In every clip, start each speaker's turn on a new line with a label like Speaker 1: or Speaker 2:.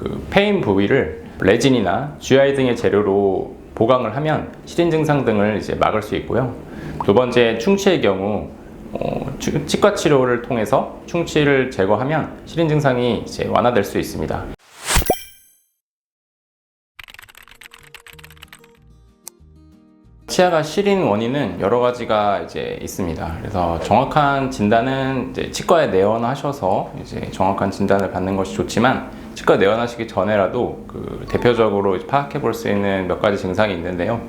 Speaker 1: 그 패인 부위를 레진이나 GI 등의 재료로 보강을 하면 시린 증상 등을 이제 막을 수 있고요. 두 번째, 충치의 경우 치과 치료를 통해서 충치를 제거하면 시린 증상이 이제 완화될 수 있습니다. 치아가 시린 원인은 여러 가지가 이제 있습니다. 그래서 정확한 진단은 이제 치과에 내원하셔서 이제 정확한 진단을 받는 것이 좋지만, 치과 내원하시기 전에라도 그 대표적으로 파악해 볼 수 있는 몇 가지 증상이 있는데요.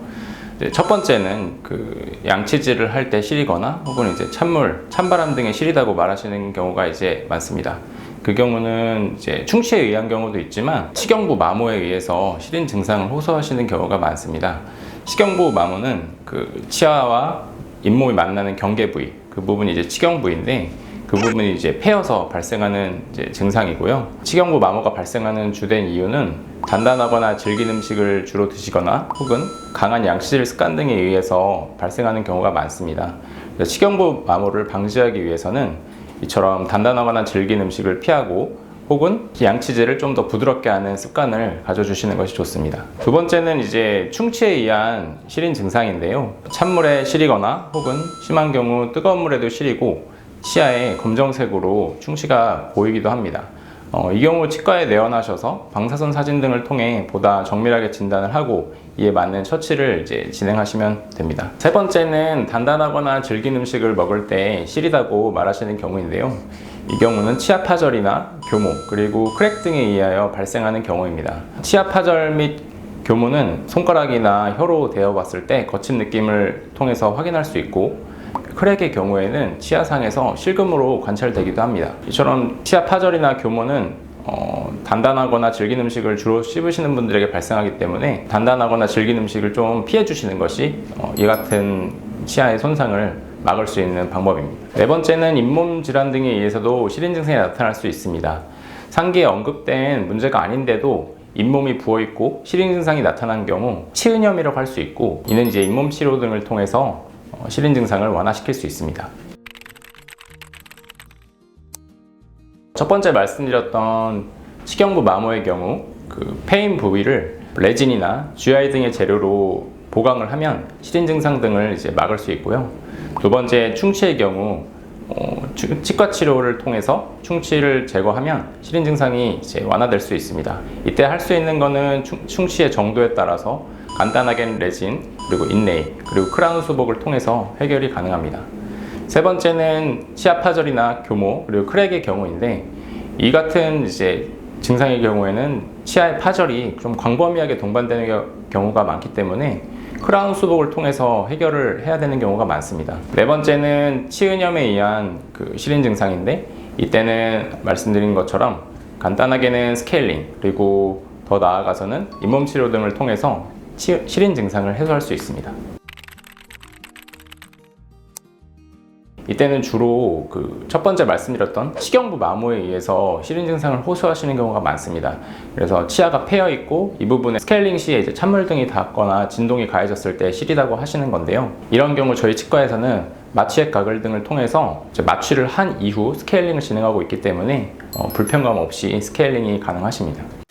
Speaker 1: 첫 번째는 그 양치질을 할 때 시리거나 혹은 이제 찬물, 찬바람 등에 시리다고 말하시는 경우가 이제 많습니다. 그 경우는 이제 충치에 의한 경우도 있지만 치경부 마모에 의해서 시린 증상을 호소하시는 경우가 많습니다. 치경부 마모는 그 치아와 잇몸이 만나는 경계 부위, 그 부분이 이제 치경부인데, 그 부분이 이제 패여서 발생하는 이제 증상이고요. 치경부 마모가 발생하는 주된 이유는 단단하거나 질긴 음식을 주로 드시거나 혹은 강한 양치질 습관 등에 의해서 발생하는 경우가 많습니다. 치경부 마모를 방지하기 위해서는 이처럼 단단하거나 질긴 음식을 피하고 혹은 양치질을 좀 더 부드럽게 하는 습관을 가져주시는 것이 좋습니다. 두 번째는 이제 충치에 의한 시린 증상인데요. 찬물에 시리거나 혹은 심한 경우 뜨거운 물에도 시리고 치아에 검정색으로 충치가 보이기도 합니다. 이 경우 치과에 내원하셔서 방사선 사진 등을 통해 보다 정밀하게 진단을 하고 이에 맞는 처치를 이제 진행하시면 됩니다. 세 번째는 단단하거나 질긴 음식을 먹을 때 시리다고 말하시는 경우인데요. 이 경우는 치아 파절이나 교모 그리고 크랙 등에 의하여 발생하는 경우입니다. 치아 파절 및 교모는 손가락이나 혀로 대어봤을 때 거친 느낌을 통해서 확인할 수 있고, 크랙의 경우에는 치아상에서 실금으로 관찰되기도 합니다. 이처럼 치아 파절이나 교모는 단단하거나 질긴 음식을 주로 씹으시는 분들에게 발생하기 때문에 단단하거나 질긴 음식을 좀 피해 주시는 것이 이 같은 치아의 손상을 막을 수 있는 방법입니다. 네 번째는 잇몸 질환 등에 의해서도 시린 증상이 나타날 수 있습니다. 상기에 언급된 문제가 아닌데도 잇몸이 부어있고 시린 증상이 나타난 경우 치은염이라고 할 수 있고, 이는 이제 잇몸 치료 등을 통해서 시린 증상을 완화시킬 수 있습니다. 첫 번째 말씀드렸던 치경부 마모의 경우 그 패인 부위를 레진이나 GI 등의 재료로 보강을 하면 시린 증상 등을 이제 막을 수 있고요. 두 번째, 충치의 경우 치과 치료를 통해서 충치를 제거하면 시린 증상이 이제 완화될 수 있습니다. 이때 할 수 있는 거는 충치의 정도에 따라서 간단하게는 레진, 그리고 인레이, 그리고 크라운 수복을 통해서 해결이 가능합니다. 세 번째는 치아 파절이나 교모, 그리고 크랙의 경우인데, 이 같은 이제 증상의 경우에는 치아의 파절이 좀 광범위하게 동반되는 경우가 많기 때문에 크라운 수복을 통해서 해결을 해야 되는 경우가 많습니다. 네 번째는 치은염에 의한 그 시린 증상인데, 이때는 말씀드린 것처럼 간단하게는 스케일링, 그리고 더 나아가서는 잇몸 치료 등을 통해서 시린 증상을 해소할 수 있습니다. 이때는 주로 그 첫 번째 말씀드렸던 치경부 마모에 의해서 시린 증상을 호소하시는 경우가 많습니다. 그래서 치아가 패여 있고 이 부분에 스케일링 시에 이제 찬물 등이 닿거나 진동이 가해졌을 때 시리다고 하시는 건데요. 이런 경우 저희 치과에서는 마취액 가글 등을 통해서 이제 마취를 한 이후 스케일링을 진행하고 있기 때문에 불편감 없이 스케일링이 가능하십니다.